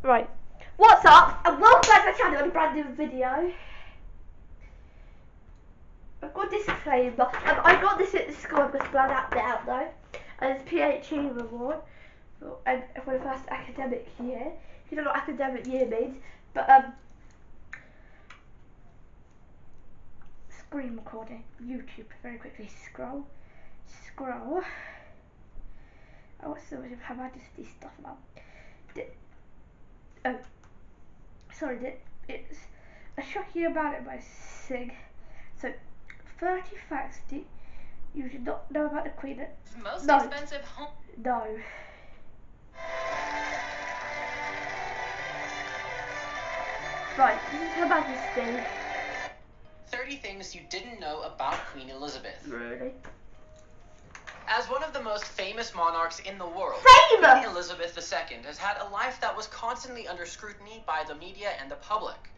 Right. What's up? And welcome back to my channel on a brand new video. I've got a disclaimer. I got this at the school. I'm going to spell that bit out though. And it's PHE reward for the first academic year. You don't know what academic year means, but screen recording, YouTube. Very quickly scroll. Oh, what's the Her Majesty stuff now? It's a shocking about it by Sig. So, 30 facts you should not know about the Queen. Most expensive home. No. Right, this is Her Majesty. 30 things you didn't know about Queen Elizabeth. Really? As one of the most famous monarchs in the world, Famous! Queen Elizabeth II has had a life that was constantly under scrutiny by the media and the public.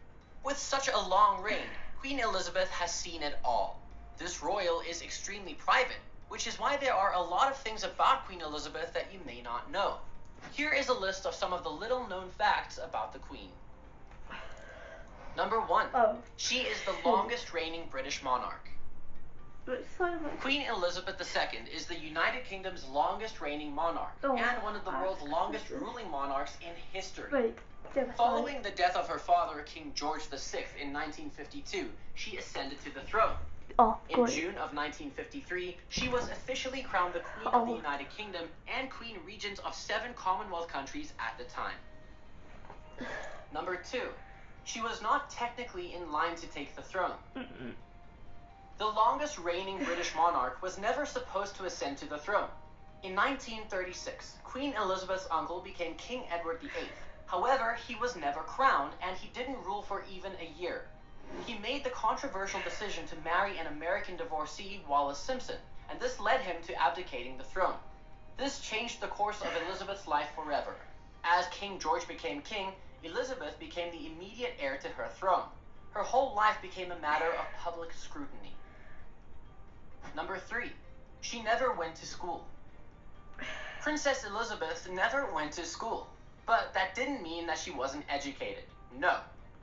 With such a long reign, Queen Elizabeth has seen it all. This royal is extremely private, which is why there are a lot of things about Queen Elizabeth that you may not know. Here is a list of some of the little-known facts about the Queen. Number 1. She is the longest reigning British monarch. Queen Elizabeth II is the United Kingdom's longest reigning monarch and one of the world's longest ruling monarchs in history. Following the death of her father, King George VI, in 1952, she ascended to the throne. In June of 1953, she was officially crowned the Queen of the United Kingdom and Queen Regent of 7 Commonwealth countries at the time. Number 2. She was not technically in line to take the throne. The longest reigning British monarch was never supposed to ascend to the throne. In 1936, Queen Elizabeth's uncle became King Edward VIII. However, he was never crowned, and he didn't rule for even a year. He made the controversial decision to marry an American divorcee, Wallis Simpson, and this led him to abdicating the throne. This changed the course of Elizabeth's life forever. As King George became king, Elizabeth became the immediate heir to her throne. Her whole life became a matter of public scrutiny. Number 3. She never went to school. Princess Elizabeth never went to school, but that didn't mean that she wasn't educated. No.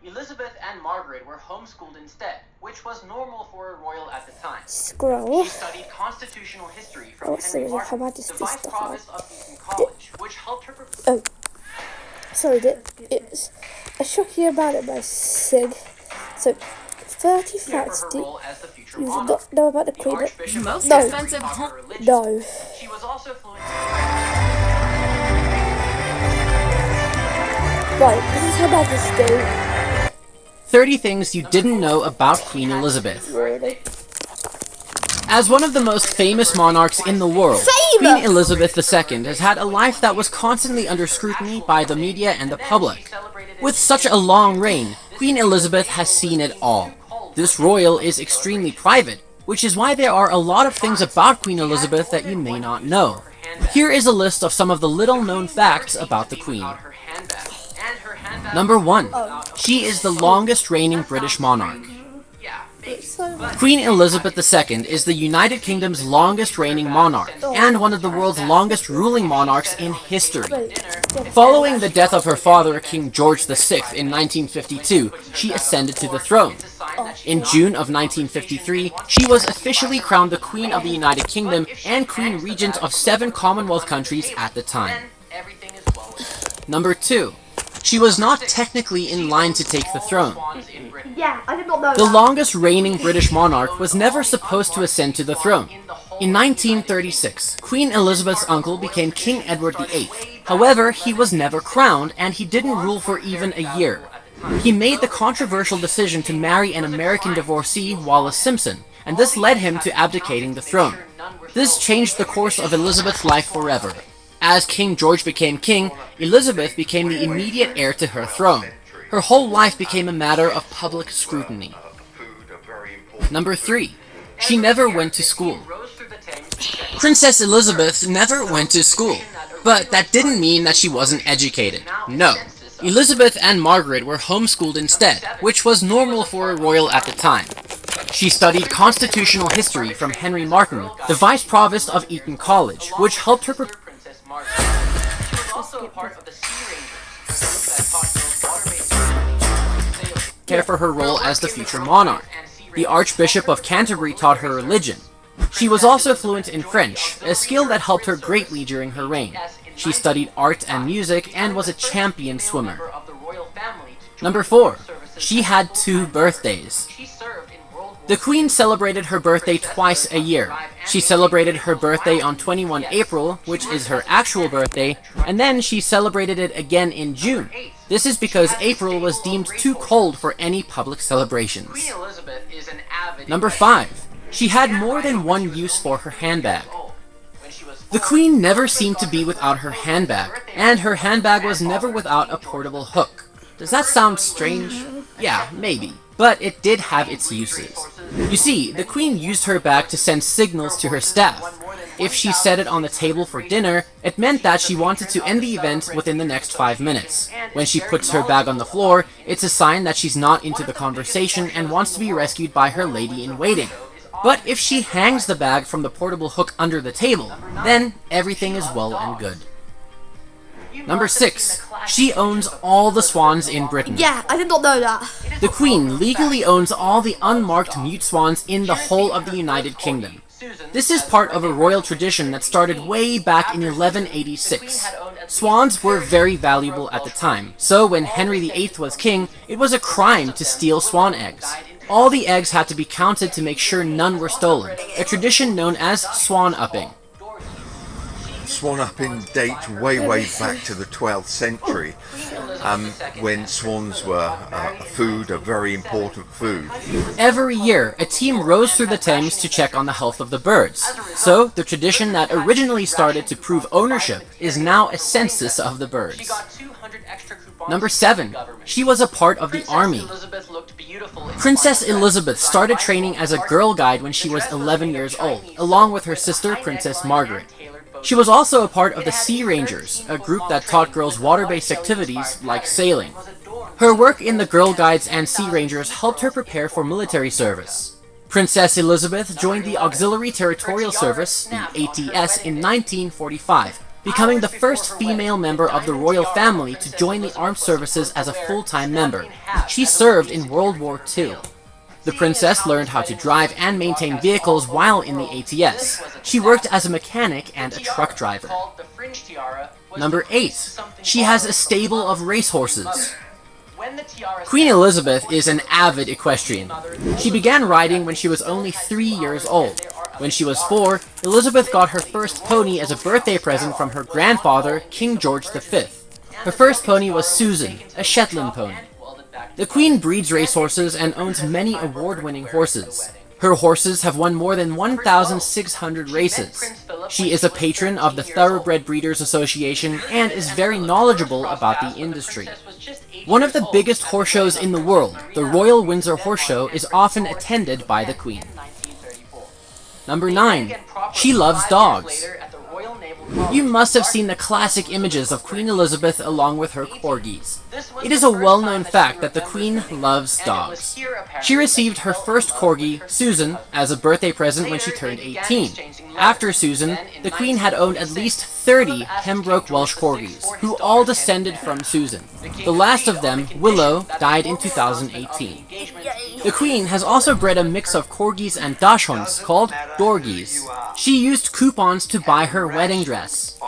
Elizabeth and Margaret were homeschooled instead, which was normal for a royal at the time. She studied constitutional history from Henry Martin, the vice provost of Eton College, which helped her prepare. It's a shocking about it by Sig. So, 30 facts you should not know about the Queen. Most expensive home. No. She was also fluent. Right, this is Her Majesty. 30 things you didn't know about Queen Elizabeth. Really? As one of the most famous monarchs in the world, Queen Elizabeth II has had a life that was constantly under scrutiny by the media and the public. With such a long reign, Queen Elizabeth has seen it all. This royal is extremely private, which is why there are a lot of things about Queen Elizabeth that you may not know. Here is a list of some of the little-known facts about the Queen. Number 1. She is the longest reigning British monarch. Queen Elizabeth II is the United Kingdom's longest reigning monarch and one of the world's longest ruling monarchs in history. Following the death of her father, King George VI, in 1952, she ascended to the throne. In June of 1953, she was officially crowned the Queen of the United Kingdom and Queen Regent of 7 Commonwealth countries at the time. Number 2. She was not technically in line to take the throne. Yeah, I did not know The longest reigning British monarch was never supposed to ascend to the throne. In 1936, Queen Elizabeth's uncle became King Edward VIII. However, he was never crowned, and he didn't rule for even a year. He made the controversial decision to marry an American divorcee, Wallis Simpson, and this led him to abdicating the throne. This changed the course of Elizabeth's life forever. As King George became king, Elizabeth became the immediate heir to her throne. Her whole life became a matter of public scrutiny. Number 3. She never went to school. Princess Elizabeth never went to school, but that didn't mean that she wasn't educated. No. Elizabeth and Margaret were homeschooled instead, which was normal for a royal at the time. She studied constitutional history from Henry Martin, the vice provost of Eton College, which helped her prepare. She was also a part of the Sea Rangers, care for her role as the future monarch. The Archbishop of Canterbury taught her religion. She was also fluent in French, a skill that helped her greatly during her reign. She studied art and music and was a champion swimmer. Number 4. She had 2 birthdays. The Queen celebrated her birthday twice a year. She celebrated her birthday on 21 April, which is her actual birthday, and then she celebrated it again in June. This is because April was deemed too cold for any public celebrations. Number 5. She had more than one use for her handbag. The Queen never seemed to be without her handbag, and her handbag was never without a portable hook. Does that sound strange? Yeah, maybe. But it did have its uses. You see, the Queen used her bag to send signals to her staff. If she set it on the table for dinner, it meant that she wanted to end the event within the next 5 minutes. When she puts her bag on the floor, it's a sign that she's not into the conversation and wants to be rescued by her lady-in-waiting. But if she hangs the bag from the portable hook under the table, then everything is well and good. Number 6. She owns all the swans in Britain. Yeah, I did not know that. The Queen legally owns all the unmarked mute swans in the whole of the United Kingdom. This is part of a royal tradition that started way back in 1186. Swans were very valuable at the time, so when Henry VIII was king, it was a crime to steal swan eggs. All the eggs had to be counted to make sure none were stolen, a tradition known as swan-upping. Swan-upping dates way back to the 12th century, when swans were a very important food. Every year, a team rows through the Thames to check on the health of the birds. So, the tradition that originally started to prove ownership is now a census of the birds. Number 7. She was a part of the army. Princess Elizabeth started training as a girl guide when she was 11 years old, along with her sister Princess Margaret. She was also a part of the Sea Rangers, a group that taught girls water-based activities like sailing. Her work in the Girl Guides and Sea Rangers helped her prepare for military service. Princess Elizabeth joined the Auxiliary Territorial Service, the ATS, in 1945, becoming the first female member of the royal family to join the armed services as a full-time member. She served in World War II. The princess learned how to drive and maintain vehicles while in the ATS. She worked as a mechanic and a truck driver. Number 8. She has a stable of racehorses. Queen Elizabeth is an avid equestrian. She began riding when she was only 3 years old. When she was 4, Elizabeth got her first pony as a birthday present from her grandfather, King George V. Her first pony was Susan, a Shetland pony. The Queen breeds racehorses and owns many award-winning horses. Her horses have won more than 1,600 races. She is a patron of the Thoroughbred Breeders Association and is very knowledgeable about the industry. One of the biggest horse shows in the world, the Royal Windsor Horse Show, is often attended by the Queen. Number 9. She loves dogs. You must have seen the classic images of Queen Elizabeth along with her corgis. It is a well-known fact that the Queen loves dogs. She received her first corgi, Susan, as a birthday present when she turned 18. After Susan, the Queen had owned at least 30 Pembroke Welsh corgis, who all descended from Susan. The last of them, Willow, died in 2018. The Queen has also bred a mix of corgis and dachshunds called dorgies. She used coupons to buy her wedding dress.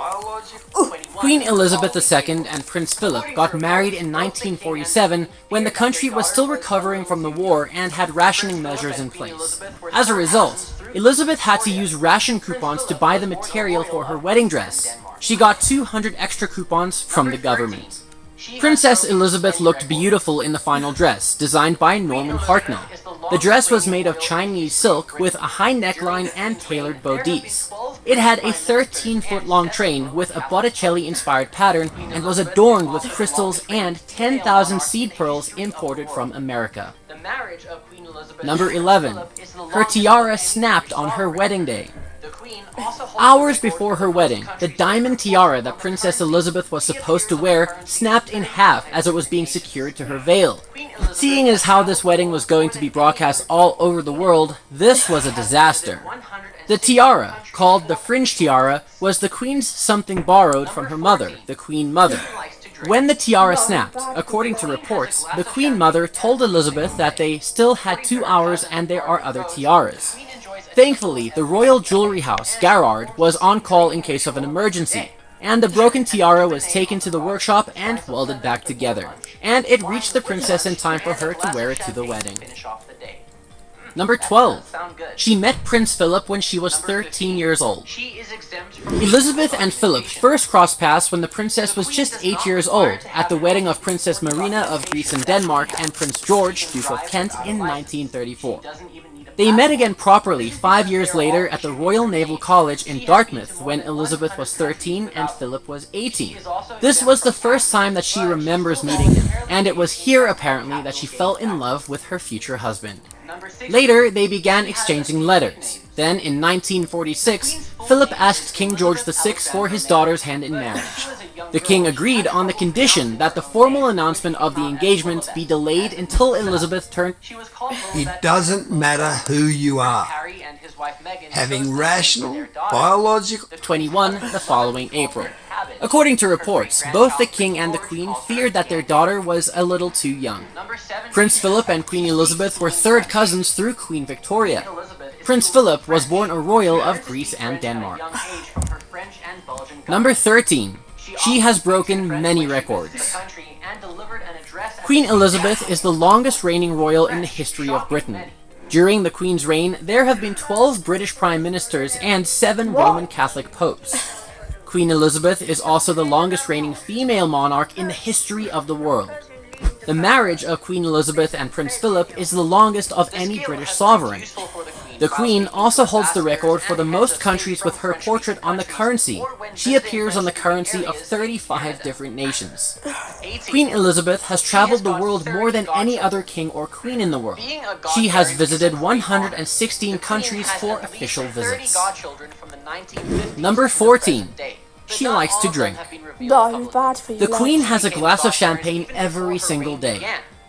Queen Elizabeth II and Prince Philip got married in 1947 when the country was still recovering from the war and had rationing measures in place. As a result, Elizabeth had to use ration coupons to buy the material for her wedding dress. She got 200 extra coupons from the government. Princess Elizabeth looked beautiful in the final dress, designed by Norman Hartnell. The dress was made of Chinese silk with a high neckline and tailored bodice. It had a 13-foot-long train with a Botticelli-inspired pattern and was adorned with crystals and 10,000 seed pearls imported from America. Number 11. Her tiara snapped on her wedding day. Hours before her wedding, the diamond tiara that Princess Elizabeth was supposed to wear snapped in half as it was being secured to her veil. Seeing as how this wedding was going to be broadcast all over the world, this was a disaster. The tiara, called the fringe tiara, was the Queen's something borrowed from her mother, the Queen Mother. When the tiara snapped, according to reports, the Queen Mother told Elizabeth that they still had 2 hours and there are other tiaras. Thankfully, the royal jewelry house, Garrard, was on call in case of an emergency, and the broken tiara was taken to the workshop and welded back together, and it reached the princess in time for her to wear it to the wedding. Number 12. She met Prince Philip when she was 13 years old. Elizabeth and Philip first crossed paths when the princess was just 8 years old, at the wedding of Princess Marina of Greece and Denmark and Prince George, Duke of Kent, in 1934. They met again properly 5 years later at the Royal Naval College in Dartmouth when Elizabeth was 13 and Philip was 18. This was the first time that she remembers meeting him, and it was here apparently that she fell in love with her future husband. Later, they began exchanging letters. Then, in 1946, Philip asked King George VI for his daughter's hand in marriage. The king agreed on the condition that the formal announcement of the engagement be delayed until Elizabeth turned... It doesn't matter who you are. Having rational, biological... 21 the following April. According to reports, both the king and the queen feared that their daughter was a little too young. Prince Philip and Queen Elizabeth were third cousins through Queen Victoria. Prince Philip was born a royal of Greece and Denmark. Number 13. She has broken many records. Queen Elizabeth is the longest reigning royal in the history of Britain. During the Queen's reign, there have been 12 British Prime Ministers and 7 Roman Catholic popes. Queen Elizabeth is also the longest reigning female monarch in the history of the world. The marriage of Queen Elizabeth and Prince Philip is the longest of any British sovereign. The Queen also holds the record for the most countries with her portrait on the currency. She appears on the currency of 35 different nations. Queen Elizabeth has traveled the world more than any other king or queen in the world. She has visited 116 countries for official visits. Number 14. She likes to drink. The Queen has a glass of champagne every single day.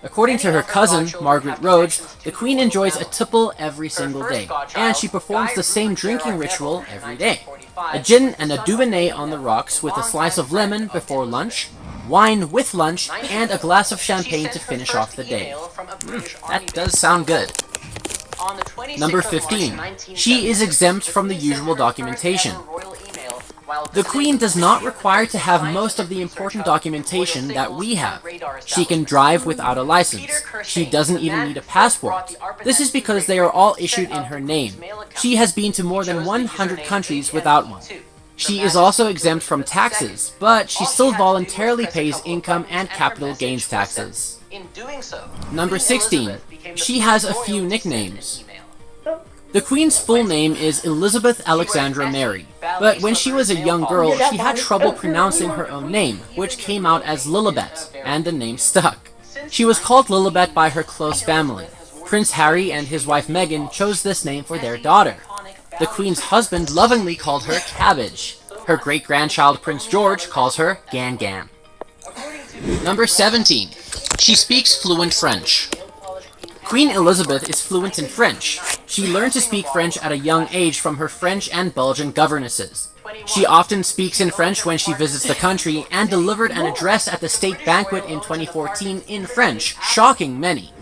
According to her cousin, Margaret Rhodes, the Queen enjoys a tipple every single day, and she performs the same drinking ritual every day. A gin and a Dubonnet on the rocks with a slice of lemon before lunch, wine with lunch, and a glass of champagne to finish off the day. That does sound good. Number 15. She is exempt from the usual documentation. The Queen does not require to have most of the important documentation that we have. She can drive without a license. She doesn't even need a passport. This is because they are all issued in her name. She has been to more than 100 countries without one. She is also exempt from taxes, but she still voluntarily pays income and capital gains taxes. Number 16. She has a few nicknames. The Queen's full name is Elizabeth Alexandra Mary, but when she was a young girl, she had trouble pronouncing her own name, which came out as Lilibet, and the name stuck. She was called Lilibet by her close family. Prince Harry and his wife Meghan chose this name for their daughter. The Queen's husband lovingly called her Cabbage. Her great-grandchild Prince George calls her Gan Gan. Number 17. She speaks fluent French. Queen Elizabeth is fluent in French. She learned to speak French at a young age from her French and Belgian governesses. She often speaks in French when she visits the country, and delivered an address at the state banquet in 2014 in French, shocking many.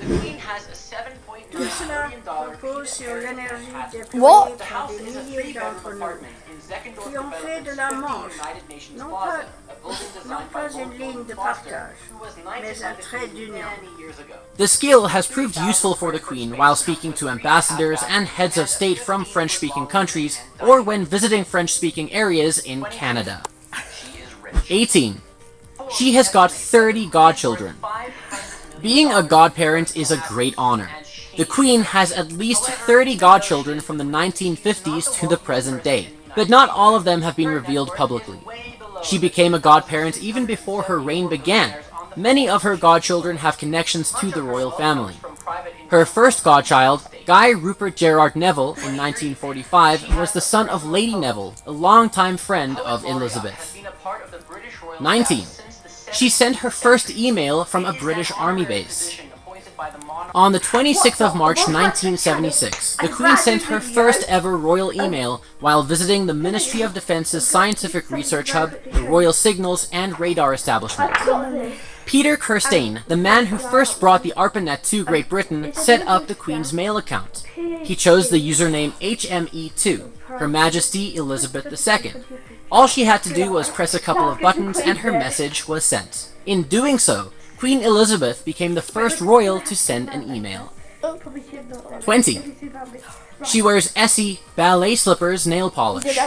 What? The skill has proved useful for the Queen while speaking to ambassadors and heads of state from French-speaking countries, or when visiting French-speaking areas in Canada. 18. She has got 30 godchildren. Being a godparent is a great honor. The Queen has at least 30 godchildren from the 1950s to the present day, but not all of them have been revealed publicly. She became a godparent even before her reign began. Many of her godchildren have connections to the royal family. Her first godchild, Guy Rupert Gerard Neville, in 1945, was the son of Lady Neville, a longtime friend of Elizabeth. 19. She sent her first email from a British army base. On the 26th of March 1976, the Queen sent her first ever royal email while visiting the Ministry of Defense's Scientific Research Hub, the Royal Signals and Radar establishment. Peter Kirstein, the man who first brought the ARPANET to Great Britain, set up the Queen's mail account. He chose the username HME2, Her Majesty Elizabeth II. All she had to do was press a couple of buttons and her message was sent. In doing so, Queen Elizabeth became the first royal to send an email. 20. She wears Essie ballet slippers nail polish.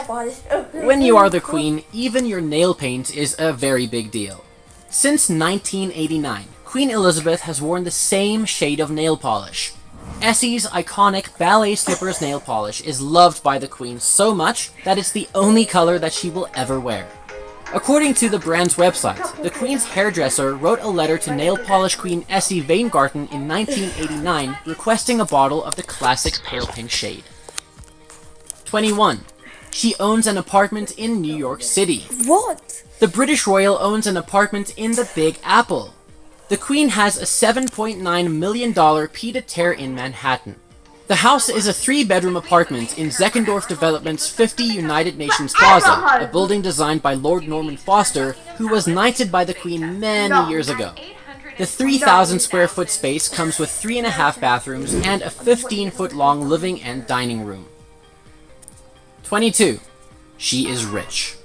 When you are the Queen, even your nail paint is a very big deal. Since 1989, Queen Elizabeth has worn the same shade of nail polish. Essie's iconic ballet slippers nail polish is loved by the Queen so much that it's the only color that she will ever wear. According to the brand's website, the Queen's hairdresser wrote a letter to nail polish queen Essie Weingarten in 1989 requesting a bottle of the classic pale pink shade. 21. She owns an apartment in New York City. What? The British royal owns an apartment in the Big Apple. The Queen has a $7.9 million pied-à-terre in Manhattan. The house is a 3-bedroom apartment in Zeckendorf Development's 50 United Nations Plaza, a building designed by Lord Norman Foster, who was knighted by the Queen many years ago. The 3,000 square foot space comes with 3.5 bathrooms and a 15-foot-long living and dining room. 22. She is rich.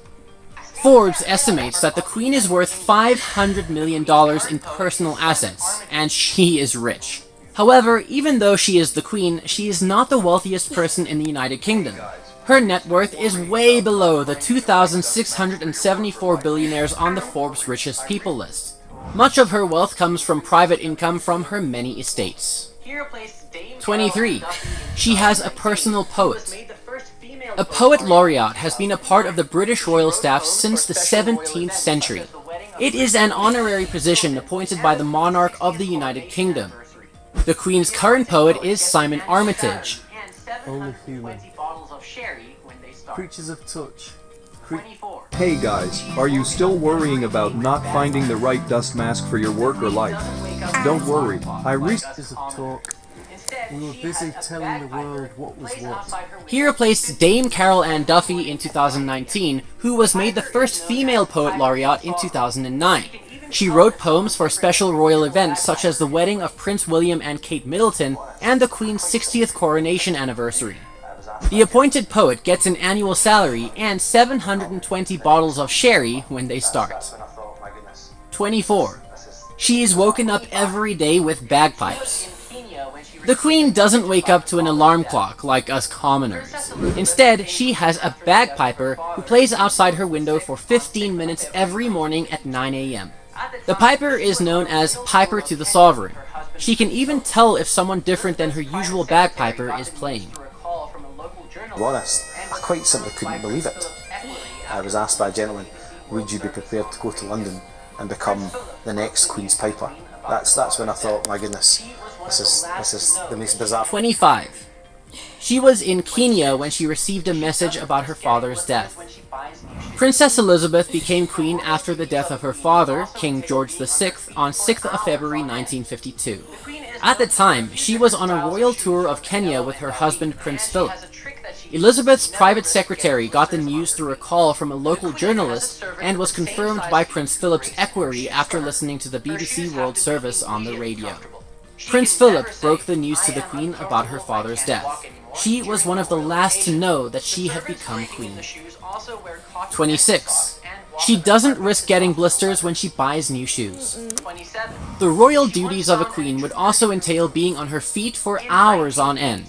Forbes estimates that the Queen is worth $500 million in personal assets, and she is rich. However, even though she is the Queen, she is not the wealthiest person in the United Kingdom. Her net worth is way below the 2,674 billionaires on the Forbes richest people list. Much of her wealth comes from private income from her many estates. 23. She has a personal poet. A poet laureate has been a part of the British royal staff since the 17th century. It is an honorary position appointed by the monarch of the United Kingdom. The Queen's current poet is Simon Armitage. Only human. Creatures of touch. 24. Hey guys, are you still worrying about not finding the right dust mask for your work or life? Don't worry, Creatures of talk. We were busy telling the world what was what. He replaced Dame Carol Ann Duffy in 2019, who was made the first female poet laureate in 2009. She wrote poems for special royal events such as the wedding of Prince William and Kate Middleton and the Queen's 60th coronation anniversary. The appointed poet gets an annual salary and 720 bottles of sherry when they start. 24. She is woken up every day with bagpipes. The Queen doesn't wake up to an alarm clock like us commoners. Instead, she has a bagpiper who plays outside her window for 15 minutes every morning at 9 a.m. The piper is known as Piper to the Sovereign. She can even tell if someone different than her usual bagpiper is playing. To be honest, I quite simply couldn't believe it. I was asked by a gentleman, would you be prepared to go to London and become the next Queen's Piper? That's when I thought, my goodness, this is the most bizarre. 25. She was in Kenya when she received a message about her father's death. Princess Elizabeth became queen after the death of her father, King George VI, on 6th of February 1952. At the time, she was on a royal tour of Kenya with her husband Prince Philip. Elizabeth's private secretary got the news through a call from a local journalist and was confirmed by Prince Philip's equerry after listening to the BBC World Service on the radio. Prince Philip broke the news to the Queen about her father's death. She was one of the last to know that she had become queen. 26. She doesn't risk getting blisters when she buys new shoes. The royal duties of a queen would also entail being on her feet for hours on end.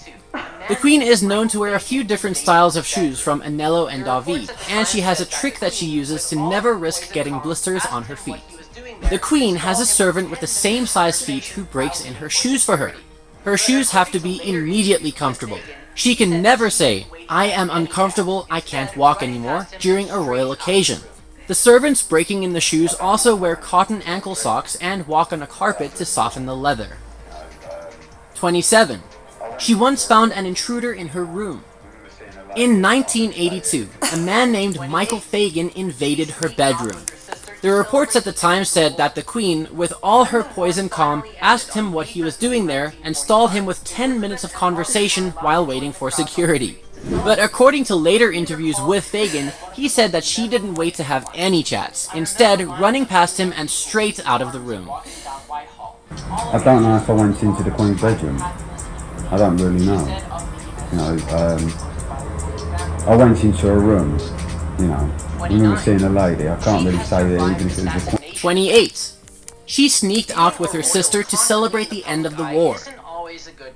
The Queen is known to wear a few different styles of shoes from Anello and David, and she has a trick that she uses to never risk getting blisters on her feet. The Queen has a servant with the same size feet who breaks in her shoes for her. Her shoes have to be immediately comfortable. She can never say, "I am uncomfortable, I can't walk anymore," during a royal occasion. The servants breaking in the shoes also wear cotton ankle socks and walk on a carpet to soften the leather. 27. She once found an intruder in her room. In 1982, a man named Michael Fagan invaded her bedroom. The reports at the time said that the Queen, with all her poison calm, asked him what he was doing there and stalled him with 10 minutes of conversation while waiting for security. But according to later interviews with Fagin, he said that she didn't wait to have any chats, instead running past him and straight out of the room. I don't know if I went into the Queen's bedroom. I don't really know. You know, I went into a room, you know, when we were seeing a lady. I can't really say that even if it was a Queen. 28. She sneaked out with her sister to celebrate the end of the war.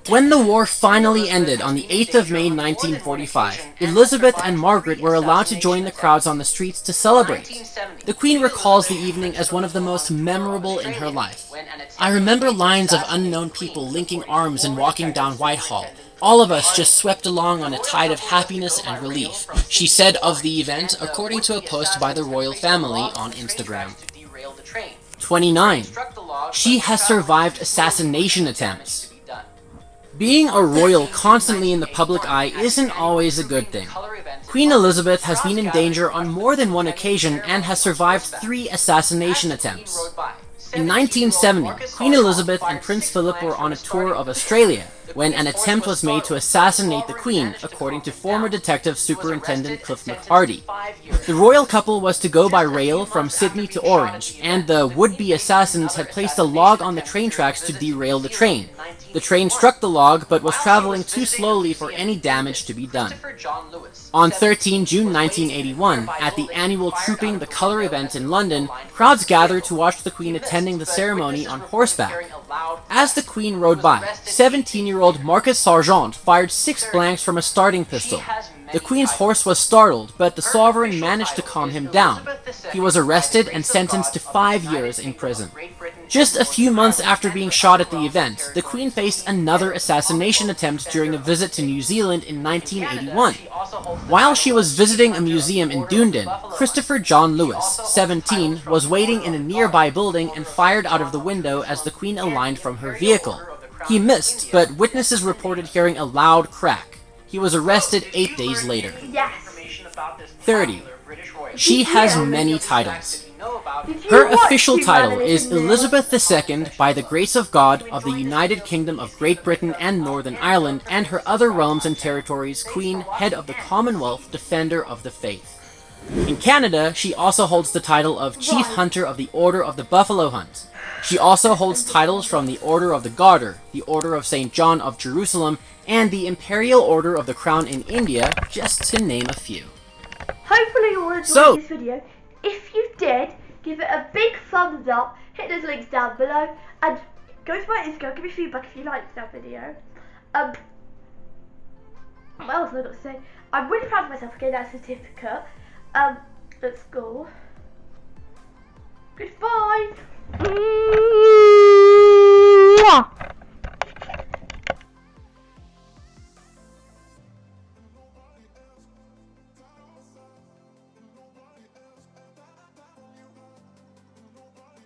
When the war finally ended on the 8th of May 1945, Elizabeth and Margaret were allowed to join the crowds on the streets to celebrate. The Queen recalls the evening as one of the most memorable in her life. I remember lines of unknown people linking arms and walking down Whitehall. All of us just swept along on a tide of happiness and relief, she said of the event according to a post by the royal family on Instagram. 29. She has survived assassination attempts. Being a royal constantly in the public eye isn't always a good thing. Queen Elizabeth has been in danger on more than one occasion and has survived 3 assassination attempts. In 1970, Queen Elizabeth and Prince Philip were on a tour of Australia when an attempt was made to assassinate the Queen, according to former Detective Superintendent Cliff McHardy. The royal couple was to go by rail from Sydney to Orange, and the would-be assassins had placed a log on the train tracks to derail the train. The train struck the log, but was traveling too slowly for any damage to be done. On 13 June 1981, at the annual Trooping the Colour event in London, crowds gathered to watch the Queen attending the ceremony on horseback. As the Queen rode by, 17-year-old Marcus Sargent fired 6 blanks from a starting pistol. The Queen's horse was startled, but the sovereign managed to calm him down. He was arrested and sentenced to 5 years in prison. Just a few months after being shot at the event, the Queen faced another assassination attempt during a visit to New Zealand in 1981. While she was visiting a museum in Dunedin, Christopher John Lewis, 17, was waiting in a nearby building and fired out of the window as the Queen aligned from her vehicle. He missed, but witnesses reported hearing a loud crack. He was arrested 8 days later. 30. She has many titles. Her official title is Elizabeth II by the grace of God of the United Kingdom of Great Britain and Northern Ireland and her other realms and territories, Queen, Head of the Commonwealth, Defender of the Faith. In Canada, she also holds the title of Chief Hunter of the Order of the Buffalo Hunt. She also holds titles from the Order of the Garter, the Order of St. John of Jerusalem, and the Imperial Order of the Crown in India, just to name a few. Hopefully you all enjoyed this video. If you did, give it a big thumbs up, hit those links down below, and go to my Instagram, give me feedback if you liked that video. What else have I got to say? I'm really proud of myself for getting that certificate at school. Goodbye!